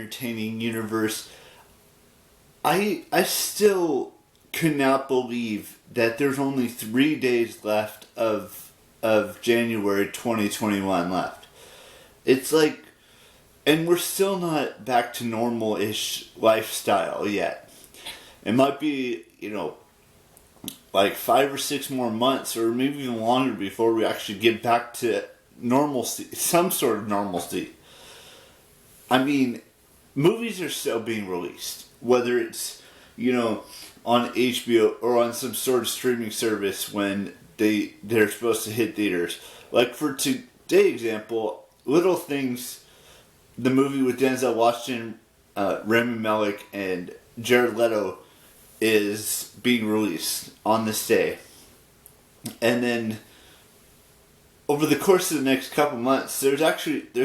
entertaining universe. I still could not believe that there's only 3 days left of January 2021 left. It's like, and we're still not back to normal-ish lifestyle yet. It might be, like 5 or 6 more months, or maybe even longer, before we actually get back to normalcy, some sort of normalcy. I mean, movies are still being released, whether it's, on HBO or on some sort of streaming service when they're supposed to hit theaters. Like for today's example, Little Things, the movie with Denzel Washington, Rami Malek, and Jared Leto, is being released on this day. And then over the course of the next couple months, there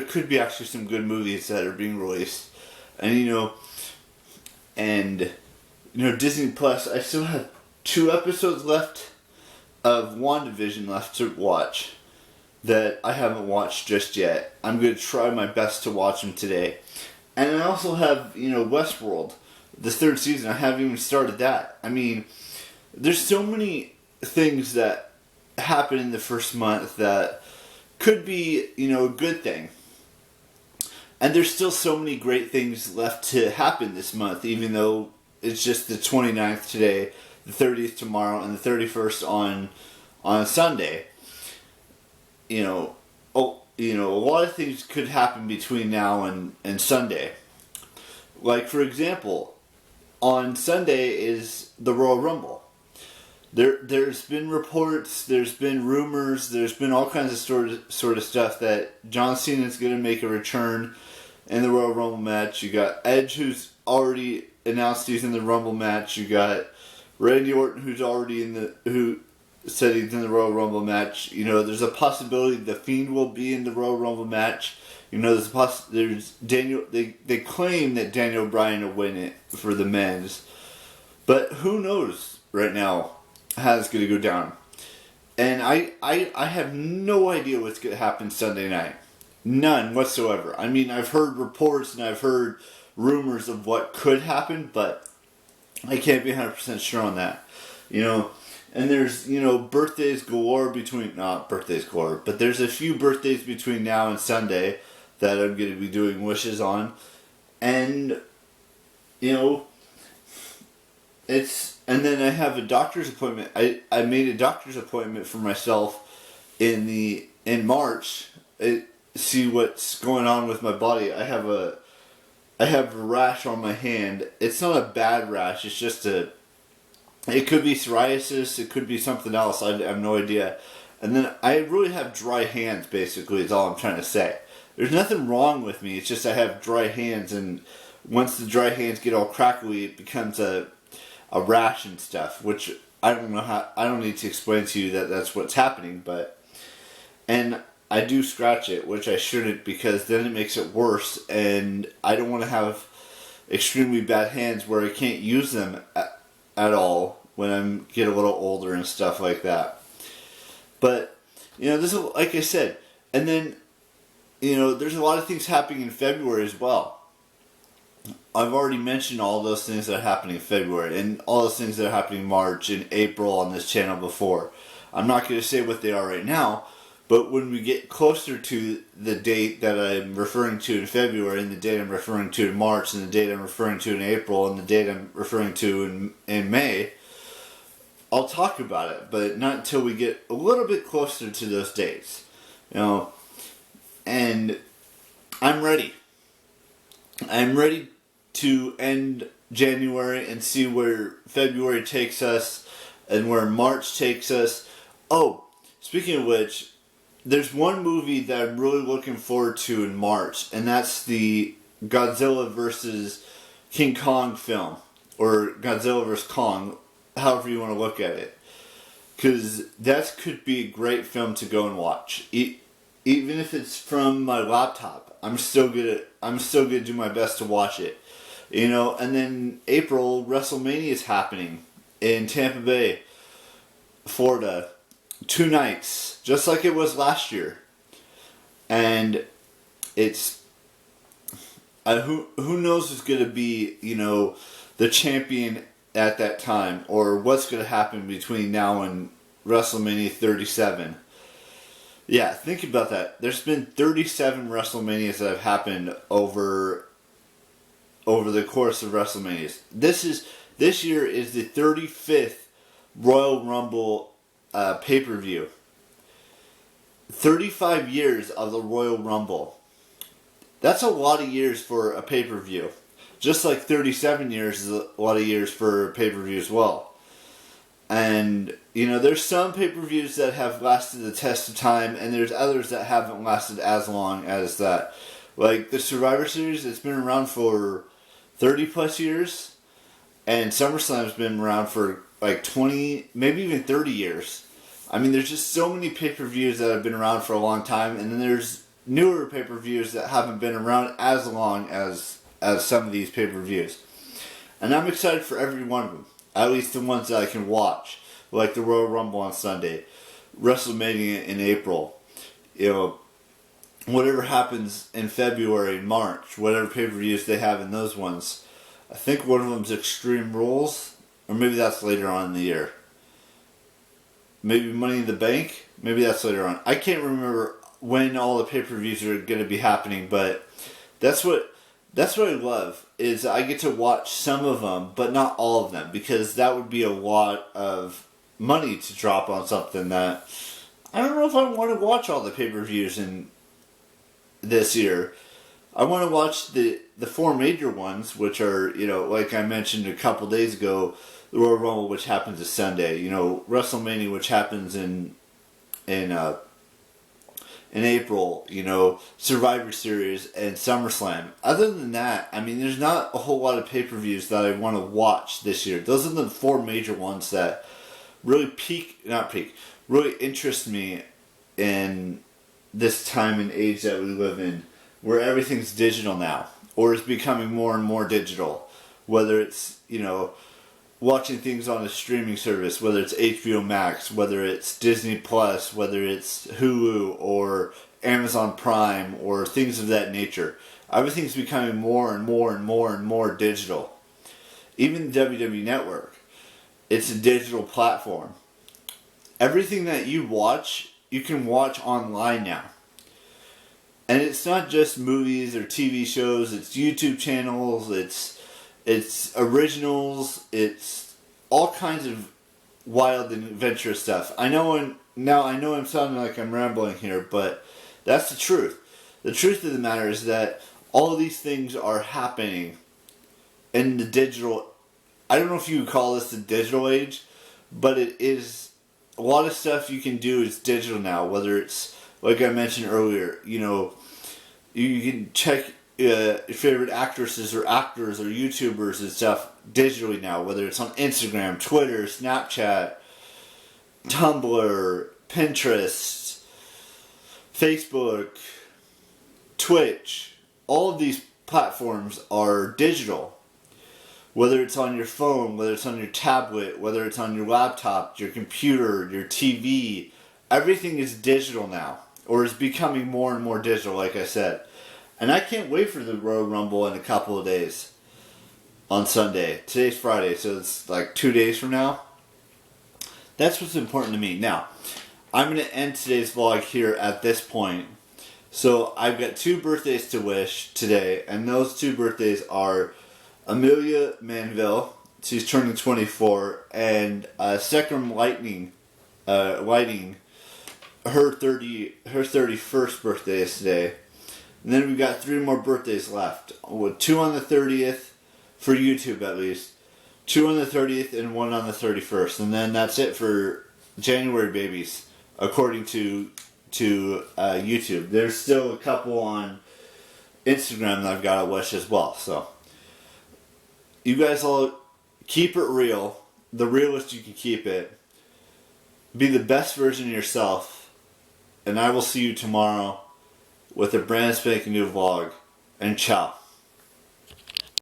could be some good movies that are being released. And Disney Plus, I still have 2 episodes left of WandaVision left to watch that I haven't watched just yet. I'm going to try my best to watch them today. And I also have, Westworld, the 3rd season. I haven't even started that. I mean, there's so many things that happen in the first month that could be, a good thing. And there's still so many great things left to happen this month, even though it's just the 29th today, the 30th tomorrow, and the 31st on Sunday. A lot of things could happen between now and Sunday. Like, for example, on Sunday is the Royal Rumble. There's been reports, there's been rumors, there's been all kinds of sort of stuff that John Cena is going to make a return in the Royal Rumble match. You got Edge, who's already announced he's in the Rumble match. You got Randy Orton, who said he's in the Royal Rumble match. There's a possibility The Fiend will be in the Royal Rumble match. There's Daniel. They claim that Daniel Bryan will win it for the men's, but who knows right now how it's going to go down. And I have no idea what's going to happen Sunday night. None whatsoever. I mean, I've heard reports and I've heard rumors of what could happen, but I can't be 100% sure on that. And there's, birthdays galore not birthdays galore, but there's a few birthdays between now and Sunday that I'm going to be doing wishes on. And, and then I have a doctor's appointment. I made a doctor's appointment for myself in March. See what's going on with my body. I have a rash on my hand. It's not a bad rash. It's just it could be psoriasis. It could be something else. I have no idea. And then I really have dry hands, basically, is all I'm trying to say. There's nothing wrong with me. It's just I have dry hands, and once the dry hands get all crackly, it becomes a rash and stuff, which I don't need to explain to you that that's what's happening, and I do scratch it, which I shouldn't, because then it makes it worse, and I don't want to have extremely bad hands where I can't use them at all when I get a little older and stuff like that. But, this is, like I said, and then, there's a lot of things happening in February as well. I've already mentioned all those things that are happening in February, and all those things that are happening in March and April on this channel before. I'm not going to say what they are right now, but when we get closer to the date that I'm referring to in February, and the date I'm referring to in March, and the date I'm referring to in April, and the date I'm referring to in May, I'll talk about it, but not until we get a little bit closer to those dates. And I'm ready. I'm ready to end January and see where February takes us and where March takes us. Oh, speaking of which, there's one movie that I'm really looking forward to in March, and that's the Godzilla vs. King Kong film, or Godzilla vs. Kong, however you want to look at it. Because that could be a great film to go and watch. Even if it's from my laptop, I'm still gonna do my best to watch it. And then April, WrestleMania is happening in Tampa Bay, Florida. 2 nights, just like it was last year. And it's Who knows who's going to be, the champion at that time, or what's going to happen between now and WrestleMania 37. Yeah, think about that. There's been 37 WrestleManias that have happened over the course of WrestleManias. This year is the 35th Royal Rumble pay-per-view. 35 years of the Royal Rumble. That's a lot of years for a pay-per-view. Just like 37 years is a lot of years for a pay-per-view as well. And, there's some pay-per-views that have lasted the test of time, and there's others that haven't lasted as long as that. Like the Survivor Series, it's been around for 30 plus years, and SummerSlam's been around for like 20, maybe even 30 years. I mean, there's just so many pay-per-views that have been around for a long time, and then there's newer pay-per-views that haven't been around as long as some of these pay-per-views. And I'm excited for every one of them. At least the ones that I can watch. Like the Royal Rumble on Sunday. WrestleMania in April. Whatever happens in February and March. Whatever pay-per-views they have in those ones. I think one of them's Extreme Rules. Or maybe that's later on in the year. Maybe Money in the Bank. Maybe that's later on. I can't remember when all the pay-per-views are going to be happening. But that's what I love, is I get to watch some of them, but not all of them, because that would be a lot of money to drop on something that I don't know if I want to watch all the pay-per-views in this year. I want to watch the four major ones, which are, like I mentioned a couple days ago, the Royal Rumble, which happens this Sunday, WrestleMania, which happens in April, Survivor Series, and SummerSlam. Other than that, I mean, there's not a whole lot of pay-per-views that I want to watch this year. Those are the four major ones that really really interest me in this time and age that we live in, where everything's digital now, or is becoming more and more digital. Whether it's, watching things on a streaming service, whether it's HBO Max, whether it's Disney Plus, whether it's Hulu or Amazon Prime or things of that nature. Everything's becoming more and more and more and more digital. Even the WWE Network, it's a digital platform. Everything that you watch, you can watch online now. And it's not just movies or TV shows, it's YouTube channels, it's originals, it's all kinds of wild and adventurous stuff. I know I'm sounding like I'm rambling here, but that's the truth. The truth of the matter is that all of these things are happening in the digital, I don't know if you would call this the digital age, but it is, a lot of stuff you can do is digital now, whether it's, like I mentioned earlier, you can check your favorite actresses or actors or YouTubers and stuff digitally now, whether it's on Instagram, Twitter, Snapchat, Tumblr, Pinterest, Facebook, Twitch. All of these platforms are digital. Whether it's on your phone, whether it's on your tablet, whether it's on your laptop, your computer, your TV, everything is digital now, or is becoming more and more digital, like I said. And I can't wait for the Royal Rumble in a couple of days. On Sunday. Today's Friday, so it's like 2 days from now. That's what's important to me. Now, I'm going to end today's vlog here at this point. So, I've got 2 birthdays to wish today. And those 2 birthdays are Amelia Manville. She's turning 24. And Second Lighting, her 31st birthday is today. And then we've got 3 more birthdays left. With 2 on the 30th, for YouTube at least. 2 on the 30th and 1 on the 31st. And then that's it for January babies, according to YouTube. There's still a couple on Instagram that I've got to wish as well. So, you guys all keep it real. The realest you can keep it. Be the best version of yourself. And I will see you tomorrow with a brand spanking new vlog. And ciao.